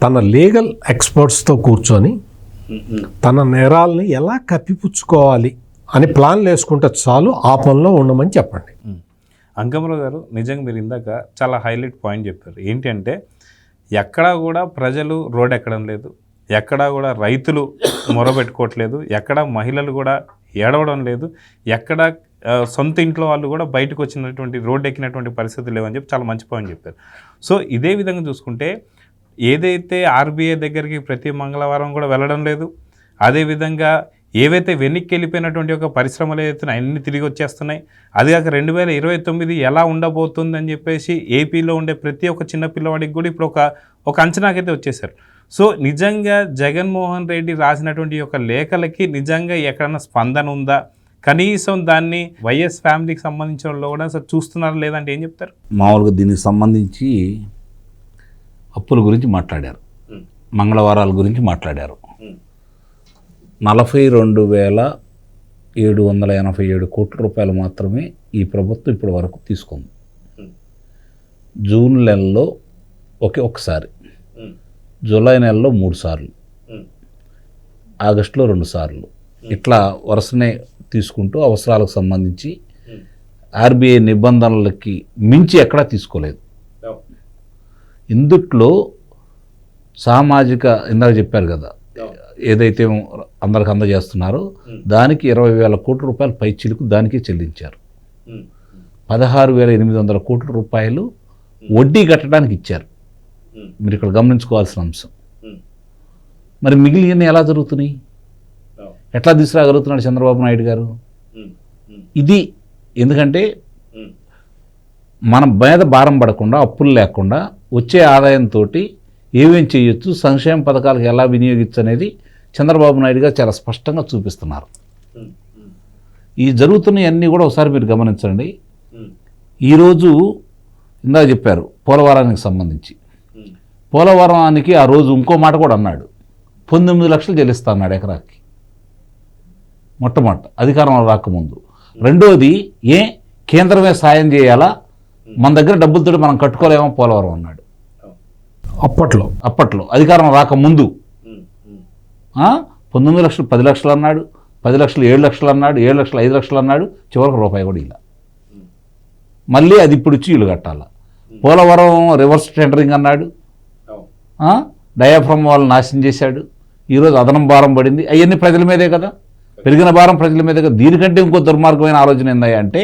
తన లీగల్ ఎక్స్పర్ట్స్తో కూర్చొని తన నేరాలని ఎలా కప్పిపుచ్చుకోవాలి అని ప్లాన్లు వేసుకుంటే చాలు, ఆ పనిలో ఉండమని చెప్పండి. అంకమరావు గారు, నిజంగా మీరు ఇందాక చాలా హైలైట్ పాయింట్ చెప్పారు. ఏంటంటే ఎక్కడా కూడా ప్రజలు రోడ్ ఎక్కడం లేదు, ఎక్కడా కూడా రైతులు మొరబెట్టుకోవట్లేదు, ఎక్కడ మహిళలు కూడా ఏడవడం లేదు, ఎక్కడ సొంత ఇంట్లో వాళ్ళు కూడా బయటకు వచ్చినటువంటి రోడ్డు ఎక్కినటువంటి పరిస్థితులు లేవని చెప్పి చాలా మంచి పాయింట్ చెప్పారు. సో ఇదే విధంగా చూసుకుంటే ఏదైతే ఆర్బీఐ దగ్గరికి ప్రతి మంగళవారం కూడా వెళ్ళడం లేదు, అదేవిధంగా ఏవైతే వెనక్కి వెళ్ళిపోయినటువంటి ఒక పరిశ్రమలు ఏదైతే అన్ని తిరిగి వచ్చేస్తున్నాయి, అది కాక 2029 ఎలా ఉండబోతుందని చెప్పేసి ఏపీలో ఉండే ప్రతి ఒక్క చిన్న పిల్లవాడికి కూడా ఇప్పుడు ఒక అంచనాకైతే వచ్చేసారు. సో నిజంగా జగన్మోహన్ రెడ్డి రాసినటువంటి ఒక లేఖలకి నిజంగా ఎక్కడన్నా స్పందన ఉందా? కనీసం దాన్ని వైఎస్ ఫ్యామిలీకి సంబంధించిన వాళ్ళు కూడా అసలు చూస్తున్నారా లేదంటే ఏం చెప్తారు? మామూలుగా దీనికి సంబంధించి అప్పుల గురించి మాట్లాడారు, మంగళవారాల గురించి మాట్లాడారు. 42,787 కోట్ల రూపాయలు మాత్రమే ఈ ప్రభుత్వం ఇప్పటి వరకు తీసుకుంది. జూన్ నెలలో ఒకసారి, జూలై నెలలో 3 సార్లు, ఆగస్టులో 2 సార్లు, ఇట్లా వరుసనే తీసుకుంటూ అవసరాలకు సంబంధించి ఆర్బీఐ నిబంధనలకి మించి ఎక్కడా తీసుకోలేదు. ఇందుట్లో సామాజిక, ఇందాక చెప్పారు కదా, ఏదైతే అందరికి అందజేస్తున్నారో దానికి 20,000 కోట్ల రూపాయలు పై చిలుకు దానికి చెల్లించారు. 16,800 కోట్ల రూపాయలు వడ్డీ కట్టడానికి ఇచ్చారు. మీరు ఇక్కడ గమనించుకోవాల్సిన అంశం. మరి మిగిలిన ఎలా జరుగుతున్నాయి, ఎట్లా తీసుకురాగలుగుతున్నాడు చంద్రబాబు నాయుడు గారు? ఇది ఎందుకంటే మన మీద భారం పడకుండా, అప్పులు లేకుండా వచ్చే ఆదాయంతో ఏమేం చేయొచ్చు, సంక్షేమ పథకాలకు ఎలా వినియోగించు అనేది చంద్రబాబు నాయుడు గారు చాలా స్పష్టంగా చూపిస్తున్నారు. ఈ జరుగుతున్నవన్నీ కూడా ఒకసారి మీరు గమనించండి. ఈరోజు ఇందాక చెప్పారు పోలవరానికి సంబంధించి, పోలవరానికి ఆ రోజు ఇంకో మాట కూడా అన్నాడు, 19 లక్షలు చెల్లిస్తా అన్నాడు ఎకరాకి, మొట్టమొదట అధికారంలో రాకముందు. రెండోది, కేంద్రమే సాయం చేయాలా, మన దగ్గర డబ్బులతో మనం కట్టుకోలేమో పోలవరం అన్నాడు. అప్పట్లో అధికారం రాకముందు 19 లక్షలు 10 లక్షలు అన్నాడు, 10 లక్షలు 7 లక్షలు అన్నాడు, 7 లక్షలు 5 లక్షలు అన్నాడు, చివరికి రూపాయి కూడా ఇలా. మళ్ళీ అది ఇప్పుడు ఇచ్చి ఇల్లు కట్టాలి. పోలవరం రివర్స్ టెండరింగ్ అన్నాడు, డయాఫ్రమ్ వాళ్ళు నాశనం చేశాడు, ఈరోజు అదనం భారం పడింది. అవన్నీ ప్రజల మీదే కదా, పెరిగిన భారం ప్రజల మీదే కదా. దీనికంటే ఇంకో దుర్మార్గమైన ఆలోచన ఏందయ్యా అంటే,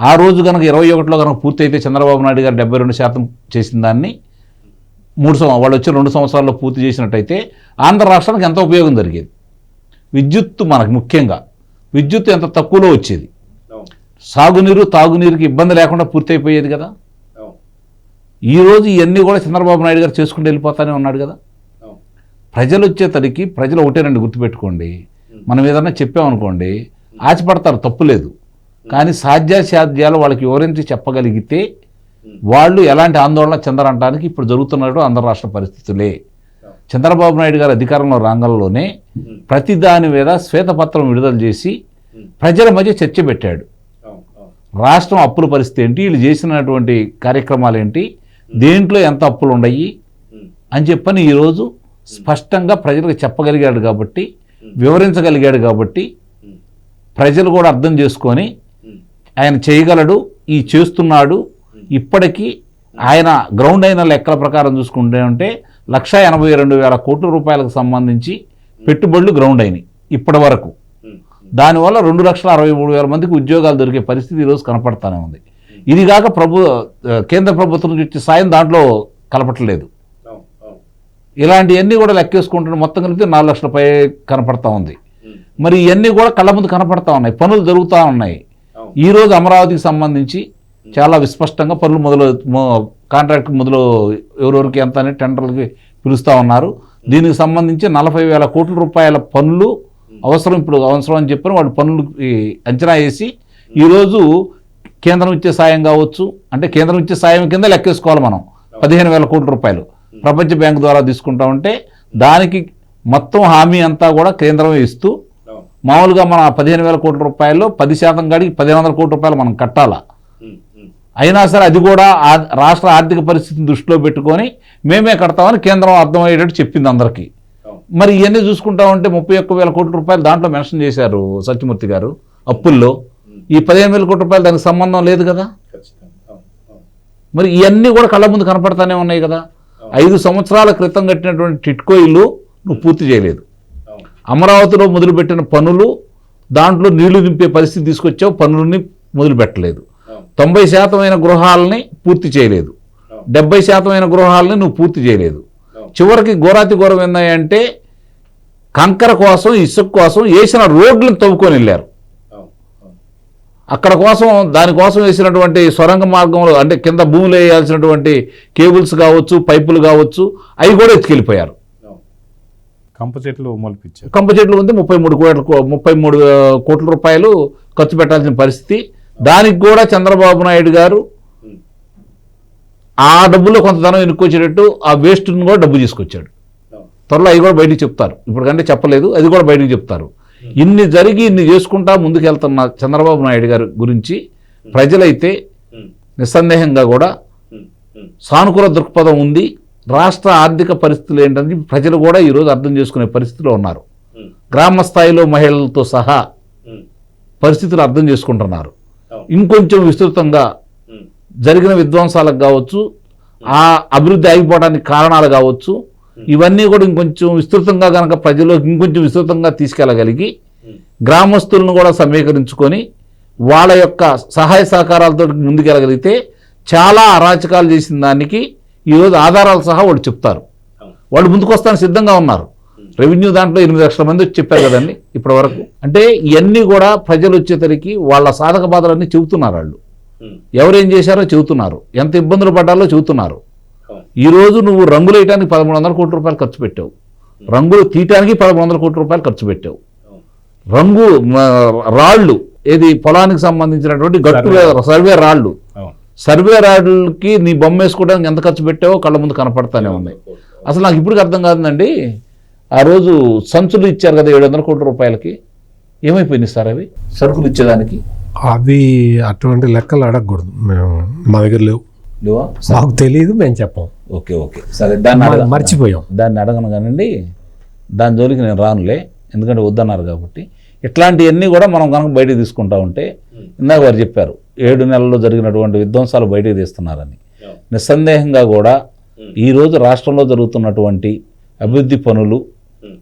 ఆ రోజు కనుక 21లో కనుక పూర్తి అయితే చంద్రబాబు నాయుడు గారు 72% చేసిన దాన్ని వాళ్ళు వచ్చి 2 సంవత్సరాల్లో పూర్తి చేసినట్టయితే ఆంధ్ర రాష్ట్రానికి ఎంత ఉపయోగం జరిగేది. విద్యుత్తు మనకు ముఖ్యంగా విద్యుత్తు ఎంత తక్కువలో వచ్చేది, సాగునీరు తాగునీరుకి ఇబ్బంది లేకుండా పూర్తి అయిపోయేది కదా. ఈరోజు ఇవన్నీ కూడా చంద్రబాబు నాయుడు గారు చేసుకుంటూ వెళ్ళిపోతానే ఉన్నాడు కదా. ప్రజలు వచ్చేసరికి ప్రజలు ఒకటేనండి గుర్తుపెట్టుకోండి, మనం ఏదన్నా చెప్పామనుకోండి ఆశపడతారు, తప్పు లేదు. కానీ సాధ్యాసాధ్యాలు వాళ్ళకి వివరించి చెప్పగలిగితే వాళ్ళు ఎలాంటి ఆందోళన చెందరంటానికి ఇప్పుడు జరుగుతున్నట్టు ఆంధ్ర రాష్ట్ర పరిస్థితులే. చంద్రబాబు నాయుడు గారు అధికారంలో రాంగంలోనే ప్రతి దాని మీద శ్వేతపత్రం విడుదల చేసి ప్రజల మధ్య చర్చ పెట్టాడు. రాష్ట్రం అప్పుల పరిస్థితి ఏంటి, వీళ్ళు చేసినటువంటి కార్యక్రమాలు ఏంటి, దేంట్లో ఎంత అప్పులు ఉన్నాయి అని చెప్పని ఈరోజు స్పష్టంగా ప్రజలకు చెప్పగలిగాడు కాబట్టి, వివరించగలిగాడు కాబట్టి ప్రజలు కూడా అర్థం చేసుకొని ఆయన చేయగలడు, ఈ చేస్తున్నాడు. ఇప్పటికీ ఆయన గ్రౌండ్ అయిన లెక్కల ప్రకారం చూసుకుంటే ఉంటే 1,82,000 కోట్ల రూపాయలకు సంబంధించి పెట్టుబడులు గ్రౌండ్ అయినాయి ఇప్పటి వరకు. దానివల్ల 2,63,000 మందికి ఉద్యోగాలు దొరికే పరిస్థితి ఈరోజు కనపడతానే ఉంది. ఇది కాక కేంద్ర ప్రభుత్వం నుంచి వచ్చే సాయం దాంట్లో కలపట్లేదు. ఇలాంటివన్నీ కూడా లెక్కేసుకుంటున్న మొత్తం కలిపితే 4 లక్షల పై కనపడతా ఉంది. మరి ఇవన్నీ కూడా కళ్ళ ముందు కనపడతా ఉన్నాయి, పనులు జరుగుతూ ఉన్నాయి. ఈరోజు అమరావతికి సంబంధించి చాలా విస్పష్టంగా పనులు కాంట్రాక్ట్ మొదలు ఎవరెవరికి ఎంత అని టెండర్లకి పిలుస్తూ ఉన్నారు. దీనికి సంబంధించి 40,000 కోట్ల రూపాయల పనులు ఇప్పుడు అవసరం అని చెప్పని వాళ్ళు పనులు అంచనా వేసి ఈరోజు కేంద్రం ఇచ్చే సాయం కావచ్చు, అంటే కేంద్రం ఇచ్చే సాయం కింద లెక్కేసుకోవాలి మనం 15,000 కోట్ల రూపాయలు ప్రపంచ బ్యాంకు ద్వారా తీసుకుంటా ఉంటే దానికి మొత్తం హామీ అంతా కూడా కేంద్రమే ఇస్తూ మామూలుగా మన 15,000 కోట్ల రూపాయల్లో 10% కాడికి 1,500 కోట్ల రూపాయలు మనం కట్టాలా. అయినా సరే అది కూడా రాష్ట్ర ఆర్థిక పరిస్థితిని దృష్టిలో పెట్టుకొని మేమే కడతామని కేంద్రం అర్థమయ్యేటట్టు చెప్పింది అందరికీ. మరి ఇవన్నీ చూసుకుంటా ఉంటే 31,000 కోట్ల రూపాయలు దాంట్లో మెన్షన్ చేశారు సత్యమూర్తి గారు అప్పుల్లో. ఈ 15,000 కోట్ల రూపాయలు దానికి సంబంధం లేదు కదా. మరి ఇవన్నీ కూడా కళ్ళ ముందు కనపడతానే ఉన్నాయి కదా. 5 సంవత్సరాల క్రితం కట్టినటువంటి టిట్కో ఇల్లు నువ్వు పూర్తి చేయలేదు. అమరావతిలో మొదలుపెట్టిన పనులు దాంట్లో నీళ్లు నింపే పరిస్థితి తీసుకొచ్చావు, పనులని మొదలు పెట్టలేదు. 90% గృహాలని పూర్తి చేయలేదు, 70% గృహాలని నువ్వు పూర్తి చేయలేదు. చివరికి ఘోరాతి ఘోరం ఏందంటే కంకర కోసం ఇసుక కోసం వేసిన రోడ్లను తవ్వుకొని వెళ్ళారు. అక్కడ కోసం దానికోసం వేసినటువంటి సొరంగ మార్గంలో అంటే కింద భూమిలో వేయాల్సినటువంటి కేబుల్స్ కావచ్చు, పైపులు కావచ్చు, అవి కూడా ఎత్తుకెళ్ళిపోయారు. కంప చెట్లు ఉంది 33 కోట్ల రూపాయలు ఖర్చు పెట్టాల్సిన పరిస్థితి. దానికి కూడా చంద్రబాబు నాయుడు గారు ఆ డబ్బులో కొంత ధనం ఎన్నుకొచ్చేటట్టు ఆ వేస్ట్ను కూడా డబ్బు తీసుకొచ్చాడు. త్వరలో అవి కూడా బయటికి చెప్తారు, ఇప్పటికంటే చెప్పలేదు, అది కూడా బయటికి చెప్తారు. ఇన్ని జరిగి ఇన్ని చేసుకుంటా ముందుకెళ్తున్న చంద్రబాబు నాయుడు గారి గురించి ప్రజలైతే నిస్సందేహంగా కూడా సానుకూల దృక్పథం ఉంది. రాష్ట్ర ఆర్థిక పరిస్థితులు ఏంటని ప్రజలు కూడా ఈరోజు అర్థం చేసుకునే పరిస్థితిలో ఉన్నారు. గ్రామ స్థాయిలో మహిళలతో సహా పరిస్థితులు అర్థం చేసుకుంటున్నారు. ఇంకొంచెం విస్తృతంగా జరిగిన విధ్వంసాలకు కావచ్చు, ఆ అభివృద్ధి ఆగిపోవడానికి కారణాలు కావచ్చు, ఇవన్నీ కూడా ఇంకొంచెం విస్తృతంగా కనుక ప్రజలకు ఇంకొంచెం విస్తృతంగా తీసుకెళ్ళగలిగి గ్రామస్తులను కూడా సమీకరించుకొని వాళ్ళ యొక్క సహాయ సహకారాలతో ముందుకెళ్ళగలిగితే చాలా అరాచకాలు చేసిన దానికి ఈరోజు ఆధారాలు సహా వాళ్ళు చెప్తారు. వాళ్ళు ముందుకు వస్తానికి సిద్ధంగా ఉన్నారు. రెవెన్యూ దాంట్లో 8 లక్షల మంది వచ్చి చెప్పారు కదండి ఇప్పటి వరకు. అంటే ఇవన్నీ కూడా ప్రజలు వచ్చేసరికి వాళ్ళ సాధక బాధలన్నీ చెబుతున్నారు. వాళ్ళు ఎవరేం చేశారో చెబుతున్నారు, ఎంత ఇబ్బందులు పడ్డాలో చెబుతున్నారు. ఈరోజు నువ్వు రంగులు వేయడానికి 1,300 కోట్ల రూపాయలు ఖర్చు పెట్టావు, రంగులు తీయటానికి 1,300 కోట్ల రూపాయలు ఖర్చు పెట్టావు. రాళ్ళు ఏది పొలానికి సంబంధించినటువంటి సర్వే రాళ్ళకి నీ బొమ్మ వేసుకోవడానికి ఎంత ఖర్చు పెట్టావో కళ్ళ ముందు కనపడతానే ఉన్నాయి. అసలు నాకు ఇప్పుడు అర్థం కాదండి, ఆ రోజు సంచులు ఇచ్చారు కదా 700 కోట్ల రూపాయలకి, ఏమైపోయినాయి సార్ అవి సరుకులు ఇచ్చేదానికి? అవి అటువంటి లెక్కలు అడగకూడదు, మేము మా దగ్గర లేవు, మాకు తెలియదు, మేము చెప్పాం. ఓకే సరే, దాన్ని మర్చిపోయాం. దాన్ని అడగను కానండి, దాని జోలికి నేను రానులే, ఎందుకంటే వద్దన్నారు కాబట్టి. ఇట్లాంటివన్నీ కూడా మనం కనుక బయటకు తీసుకుంటా ఉంటే, ఇందాక వారు చెప్పారు 7 నెలల్లో జరిగినటువంటి విధ్వంసాలు బయటకు తీస్తున్నారని. నిస్సందేహంగా కూడా ఈరోజు రాష్ట్రంలో జరుగుతున్నటువంటి అభివృద్ధి పనులు,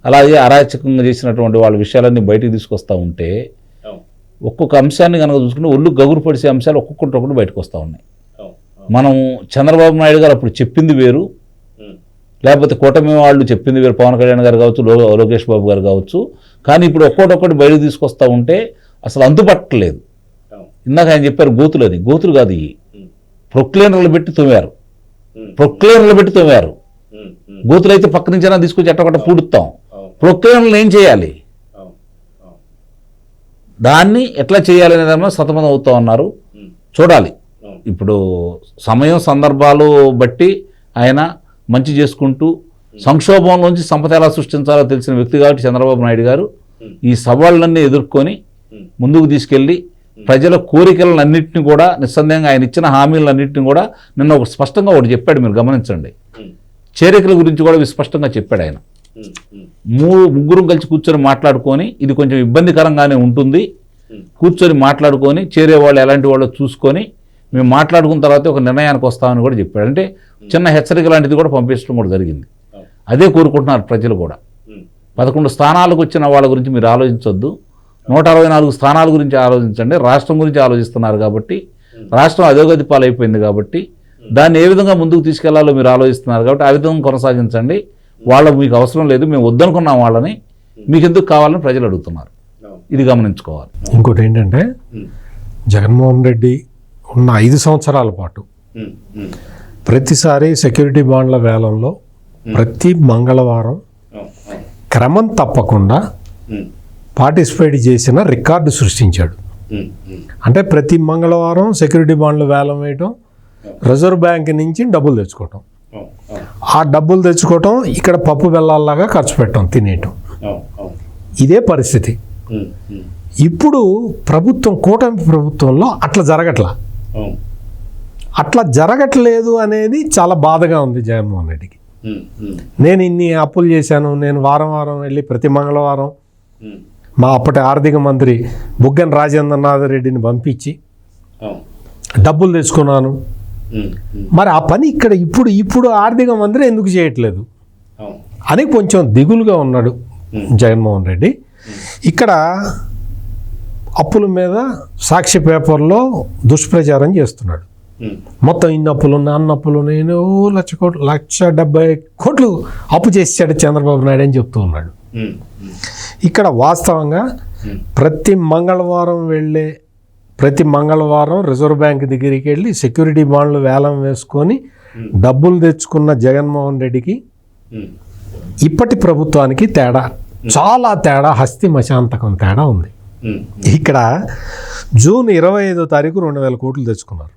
అలాగే అరాచకంగా చేసినటువంటి వాళ్ళ విషయాలన్నీ బయటకు తీసుకొస్తూ ఉంటే, ఒక్కొక్క అంశాన్ని కనుక చూసుకుంటే ఒళ్ళు గగురు పడిసే అంశాలు ఒక్కొక్కటి బయటకు వస్తూ ఉన్నాయి. మనం చంద్రబాబు నాయుడు గారు అప్పుడు చెప్పింది వేరు, లేకపోతే కూటమి వాళ్ళు చెప్పింది వేరు, పవన్ కళ్యాణ్ గారు కావచ్చు, లోకేష్ బాబు గారు కావచ్చు. కానీ ఇప్పుడు ఒక్కొక్కటి బయటకు తీసుకొస్తూ ఉంటే అసలు అంతుపట్టలేదు. ఇందాక ఆయన చెప్పారు గోతులని, గోతులు కాదు, ఇవి ప్రొక్లేనర్లు పెట్టి తోమారు, గోతులు అయితే పక్క నుంచైనా తీసుకొచ్చి ఎట్టొకట పూడుతాం. ప్రొక్లేనర్లు ఏం చేయాలి, దాన్ని ఎట్లా చేయాలి అనేదాన్ని సతమతం అవుతా ఉన్నారు. చూడాలి, ఇప్పుడు సమయం సందర్భాలు బట్టి ఆయన మంచి చేసుకుంటూ సంక్షోభంలోంచి సంపద ఎలా సృష్టించాలో తెలిసిన వ్యక్తి కాబట్టి చంద్రబాబు నాయుడు గారు ఈ సవాళ్ళన్నీ ఎదుర్కొని ముందుకు తీసుకెళ్ళి ప్రజల కోరికలన్నింటినీ కూడా నిస్సందేహంగా ఆయన ఇచ్చిన హామీలన్నింటినీ కూడా నిన్న ఒక స్పష్టంగా ఒకటి చెప్పాడు, మీరు గమనించండి. చేరికల గురించి కూడా విస్పష్టంగా చెప్పాడు ఆయన. ముగ్గురు కలిసి కూర్చొని మాట్లాడుకొని, ఇది కొంచెం ఇబ్బందికరంగానే ఉంటుంది, కూర్చొని మాట్లాడుకొని చేరే వాళ్ళు ఎలాంటి వాళ్ళో చూసుకొని మేము మాట్లాడుకున్న తర్వాత ఒక నిర్ణయానికి వస్తామని కూడా చెప్పాడు. అంటే చిన్న హెచ్చరిక లాంటిది కూడా పంపించడం కూడా జరిగింది. అదే కోరుకుంటున్నారు ప్రజలు కూడా. 11 స్థానాలకు వచ్చిన వాళ్ళ గురించి మీరు ఆలోచించొద్దు, 164 స్థానాల గురించి ఆలోచించండి. రాష్ట్రం గురించి ఆలోచిస్తున్నారు కాబట్టి, రాష్ట్రం అధోగతి పాలైపోయింది కాబట్టి దాన్ని ఏ విధంగా ముందుకు తీసుకెళ్లాలో మీరు ఆలోచిస్తున్నారు కాబట్టి ఆ విధంగా కొనసాగించండి. వాళ్ళు మీకు అవసరం లేదు, మేము వద్దనుకున్నాం వాళ్ళని, మీకు ఎందుకు కావాలని ప్రజలు అడుగుతున్నారు. ఇది గమనించుకోవాలి. ఇంకోటి ఏంటంటే, జగన్మోహన్ రెడ్డి ఉన్న 5 సంవత్సరాల పాటు ప్రతిసారి సెక్యూరిటీ బాండ్ల వేలంలో ప్రతి మంగళవారం క్రమం తప్పకుండా పార్టిసిపేట్ చేసిన రికార్డు సృష్టించాడు. అంటే ప్రతి మంగళవారం సెక్యూరిటీ బాండ్లు వేలం వేయటం, రిజర్వ్ బ్యాంక్ నుంచి డబ్బులు తెచ్చుకోవటం, ఆ డబ్బులు తెచ్చుకోవటం ఇక్కడ పప్పు బెల్లాల్లాగా ఖర్చు పెట్టడం, తినేయటం, ఇదే పరిస్థితి. ఇప్పుడు ప్రభుత్వం, కూటమి ప్రభుత్వంలో అట్లా జరగట్లేదు అనేది చాలా బాధగా ఉంది జగన్మోహన్ రెడ్డికి. నేను ఇన్ని అప్పులు చేశాను, నేను వారం వెళ్ళి ప్రతి మంగళవారం మా అప్పటి ఆర్థిక మంత్రి బుగ్గన రాజేంద్రనాథ్ రెడ్డిని పంపించి డబ్బులు తెచ్చుకున్నాను. మరి ఆ పని ఇక్కడ ఇప్పుడు ఆర్థిక మంత్రి ఎందుకు చేయట్లేదు అని కొంచెం దిగులుగా ఉన్నాడు జగన్మోహన్ రెడ్డి. ఇక్కడ అప్పుల మీద సాక్షి పేపర్లో దుష్ప్రచారం చేస్తున్నాడు. మొత్తం ఇన్ని అప్పులు ఉన్నాయి, అన్న అప్పులు ఉన్నాయి, 1,70 కోట్లు అప్పు చేసాడు చంద్రబాబు నాయుడు అని చెప్తూ ఉన్నాడు. ఇక్కడ వాస్తవంగా ప్రతి మంగళవారం రిజర్వ్ బ్యాంక్ దగ్గరికి వెళ్ళి సెక్యూరిటీ బాండ్లు వేలం వేసుకొని డబ్బులు తెచ్చుకున్న జగన్మోహన్ రెడ్డికి ఇప్పటి ప్రభుత్వానికి తేడా, చాలా తేడా, హస్తి మశాంతకం తేడా ఉంది. ఇక్కడ జూన్ 25వ తారీఖు 2,000 కోట్లు తెచ్చుకున్నారు,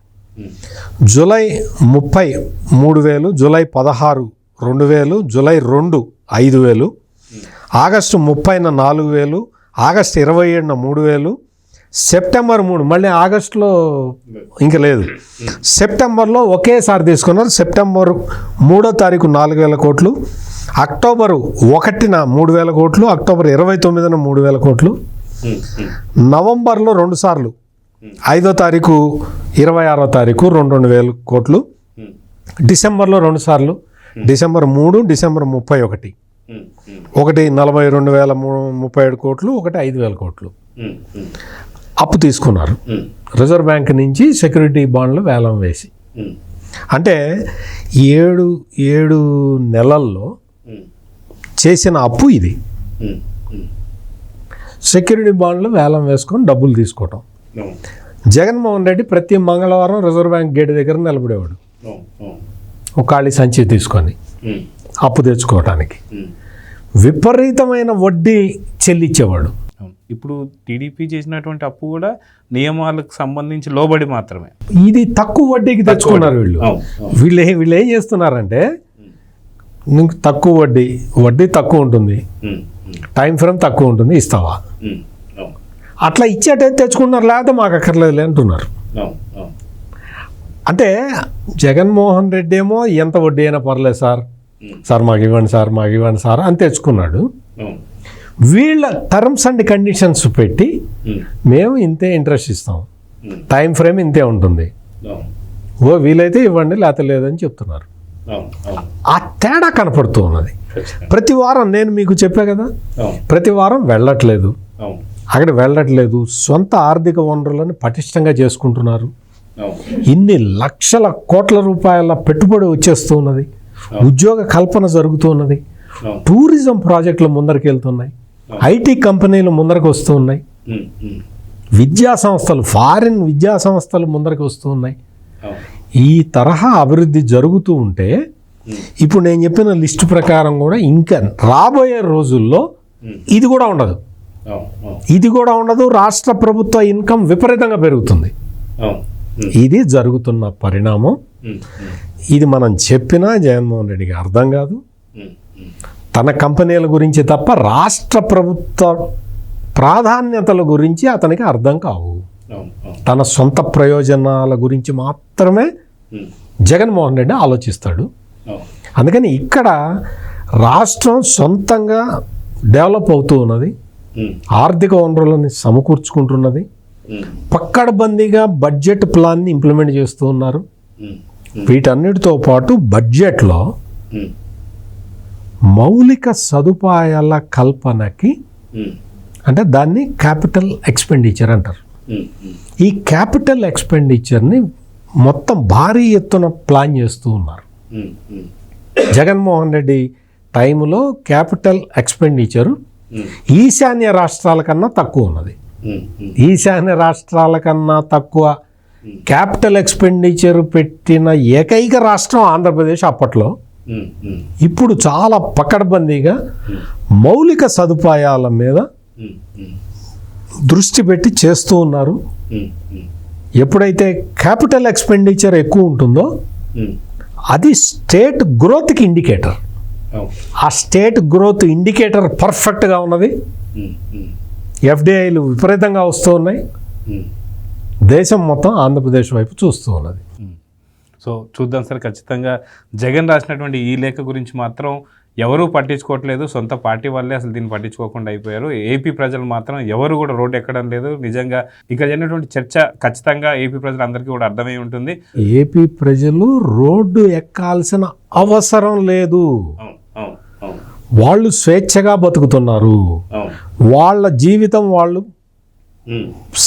జూలై 30 3,000, జూలై 16 2,000, జూలై 2 5,000, ఆగస్టు 30న 4,000, ఆగస్టు 27న 3,000, సెప్టెంబర్ 3, మళ్ళీ ఆగస్టులో ఇంక లేదు, సెప్టెంబర్లో ఒకేసారి తీసుకున్నారు. సెప్టెంబర్ 3వ తారీఖు 4,000 కోట్లు, అక్టోబరు 1న 3,000 కోట్లు, అక్టోబర్ 29న 3,000 కోట్లు, నవంబర్లో 2 సార్లు 5వ తారీఖు 26వ తారీఖు 2,000 కోట్లు, డిసెంబర్లో 2 సార్లు, డిసెంబర్ 3, డిసెంబర్ 31, ఒకటి 42,037 కోట్లు, ఒకటి 5,000 కోట్లు అప్పు తీసుకున్నారు రిజర్వ్ బ్యాంక్ నుంచి సెక్యూరిటీ బాండ్లు వేలం వేసి. అంటే 7 నెలల్లో చేసిన అప్పు ఇది. సెక్యూరిటీ బాండ్లు వేలం వేసుకొని డబ్బులు తీసుకోవటం. జగన్మోహన్ రెడ్డి ప్రతి మంగళవారం రిజర్వ్ బ్యాంక్ గేట్ దగ్గర నిలబడేవాడు ఒక ఖాళీ సంచి తీసుకొని అప్పు తెచ్చుకోవటానికి, విపరీతమైన వడ్డీ చెల్లించేవాడు. ఇప్పుడు టీడీపీ చేసినటువంటి అప్పు కూడా నియమాలకు సంబంధించి లోబడి మాత్రమే. ఇది తక్కువ వడ్డీకి తెచ్చుకున్నారు వీళ్ళు ఏం చేస్తున్నారంటే, తక్కువ వడ్డీ తక్కువ ఉంటుంది, టైం ఫ్రేమ్ తక్కువ ఉంటుంది, ఇస్తావా, అట్లా ఇచ్చేటైతే తెచ్చుకుంటున్నారు, లేకపోతే మాకు అక్కర్లేదు అంటున్నారు. అంటే జగన్మోహన్ రెడ్డి ఏమో ఎంత వడ్డీ అయినా పర్లేదు సార్ మాకు ఇవ్వండి సార్ అని తెచ్చుకున్నాడు. వీళ్ళ టర్మ్స్ అండ్ కండిషన్స్ పెట్టి మేము ఇంతే ఇంట్రెస్ట్ ఇస్తాం, టైం ఫ్రేమ్ ఇంతే ఉంటుంది, ఓ వీలైతే ఇవ్వండి లేకపోతే లేదని చెప్తున్నారు. ఆ తేడా కనపడుతూ ఉన్నది. ప్రతి వారం నేను మీకు చెప్పా కదా, ప్రతి వారం వెళ్ళట్లేదు, అక్కడ వెళ్ళట్లేదు, సొంత ఆర్థిక వనరులను పటిష్టంగా చేసుకుంటున్నారు. ఇన్ని లక్షల కోట్ల రూపాయల పెట్టుబడి వచ్చేస్తూ ఉన్నది, ఉద్యోగ కల్పన జరుగుతూ ఉన్నది, టూరిజం ప్రాజెక్టులు ముందరికి వెళ్తున్నాయి, ఐటీ కంపెనీలు ముందరకు వస్తూ ఉన్నాయి, విద్యా సంస్థలు ఫారిన్ విద్యా సంస్థలు ముందరకు వస్తూ ఉన్నాయి. ఈ తరహా అభివృద్ధి జరుగుతూ ఉంటే ఇప్పుడు నేను చెప్పిన లిస్టు ప్రకారం కూడా ఇంకా రాబోయే రోజుల్లో ఇది కూడా ఉండదు, ఇది కూడా ఉండదు. రాష్ట్ర ప్రభుత్వ ఇన్కమ్ విపరీతంగా పెరుగుతుంది. ఇది జరుగుతున్న పరిణామం. ఇది మనం చెప్పినా జగన్మోహన్ రెడ్డికి అర్థం కాదు. తన కంపెనీల గురించి తప్ప రాష్ట్ర ప్రభుత్వ ప్రాధాన్యతల గురించి అతనికి అర్థం కావు. తన సొంత ప్రయోజనాల గురించి మాత్రమే జగన్మోహన్ రెడ్డి ఆలోచిస్తాడు. అందుకని ఇక్కడ రాష్ట్రం సొంతంగా డెవలప్ అవుతూ ఉన్నది, ఆర్థిక వనరులని సమకూర్చుకుంటున్నది, పక్కడబందీగా బడ్జెట్ ప్లాన్ని ఇంప్లిమెంట్ చేస్తూ ఉన్నారు. వీటన్నిటితో పాటు బడ్జెట్లో మౌలిక సదుపాయాల కల్పనకి, అంటే దాన్ని క్యాపిటల్ ఎక్స్పెండిచర్ అంటారు. ఈ క్యాపిటల్ ఎక్స్పెండిచర్ని మొత్తం భారీ ఎత్తున ప్లాన్ చేస్తూ ఉన్నారు. జగన్మోహన్ రెడ్డి టైంలో క్యాపిటల్ ఎక్స్పెండిచరు ఈశాన్య రాష్ట్రాల కన్నా తక్కువ ఉన్నది. ఈశాన్య రాష్ట్రాల కన్నా తక్కువ క్యాపిటల్ ఎక్స్పెండిచర్ పెట్టిన ఏకైక రాష్ట్రం ఆంధ్రప్రదేశ్ అప్పట్లో. ఇప్పుడు చాలా పకడ్బందీగా మౌలిక సదుపాయాల మీద దృష్టి పెట్టి చేస్తూ ఉన్నారు. ఎప్పుడైతే క్యాపిటల్ ఎక్స్పెండిచర్ ఎక్కువ ఉంటుందో అది స్టేట్ గ్రోత్కి ఇండికేటర్. ఆ స్టేట్ గ్రోత్ ఇండికేటర్ పర్ఫెక్ట్గా ఉన్నది. ఎఫ్డిఐలు విపరీతంగా వస్తూ ఉన్నాయి. దేశం మొత్తం ఆంధ్రప్రదేశ్ వైపు చూస్తూ ఉన్నది. సో చూద్దాం సార్, ఖచ్చితంగా జగన్ రాసినటువంటి ఈ లేఖ గురించి మాత్రం ఎవరూ పట్టించుకోవట్లేదు. సొంత పార్టీ వాళ్ళే అసలు దీన్ని పట్టించుకోకుండా అయిపోయారు. ఏపీ ప్రజలు మాత్రం ఎవరు కూడా రోడ్డు ఎక్కడం లేదు. నిజంగా ఇక్కడ జరిగినటువంటి చర్చ ఖచ్చితంగా ఏపీ ప్రజలందరికీ కూడా అర్థమై ఉంటుంది. ఏపీ ప్రజలు రోడ్డు ఎక్కాల్సిన అవసరం లేదు. వాళ్ళు స్వేచ్ఛగా బతుకుతున్నారు. వాళ్ళ జీవితం వాళ్ళు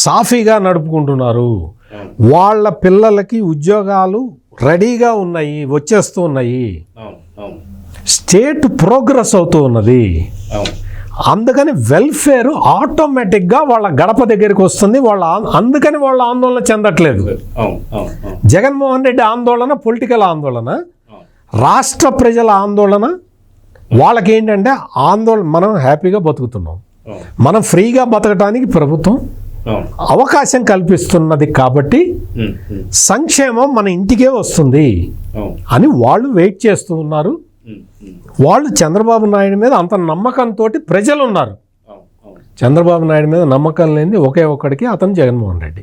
సాఫీగా నడుపుకుంటున్నారు. వాళ్ళ పిల్లలకి ఉద్యోగాలు రెడీగా ఉన్నాయి, వచ్చేస్తూ ఉన్నాయి. స్టేట్ ప్రోగ్రెస్ అవుతూ ఉన్నది. అందుకని వెల్ఫేర్ ఆటోమేటిక్గా వాళ్ళ గడప దగ్గరికి వస్తుంది. అందుకని వాళ్ళ ఆందోళన చెందట్లేదు. జగన్మోహన్ రెడ్డి ఆందోళన పొలిటికల్ ఆందోళన, రాష్ట్ర ప్రజల ఆందోళన. వాళ్ళకి ఏంటంటే ఆందోళన, మనం హ్యాపీగా బతుకుతున్నాం, మనం ఫ్రీగా బతకడానికి ప్రభుత్వం అవకాశం కల్పిస్తున్నది కాబట్టి సంక్షేమం మన ఇంటికే వస్తుంది అని వాళ్ళు వెయిట్ చేస్తూ ఉన్నారు. వాళ్ళు చంద్రబాబు నాయుడు మీద అంత నమ్మకంతో ప్రజలు ఉన్నారు. చంద్రబాబు నాయుడు మీద నమ్మకం లేనిది ఒకే ఒక్కడికి, అతను జగన్మోహన్ రెడ్డి.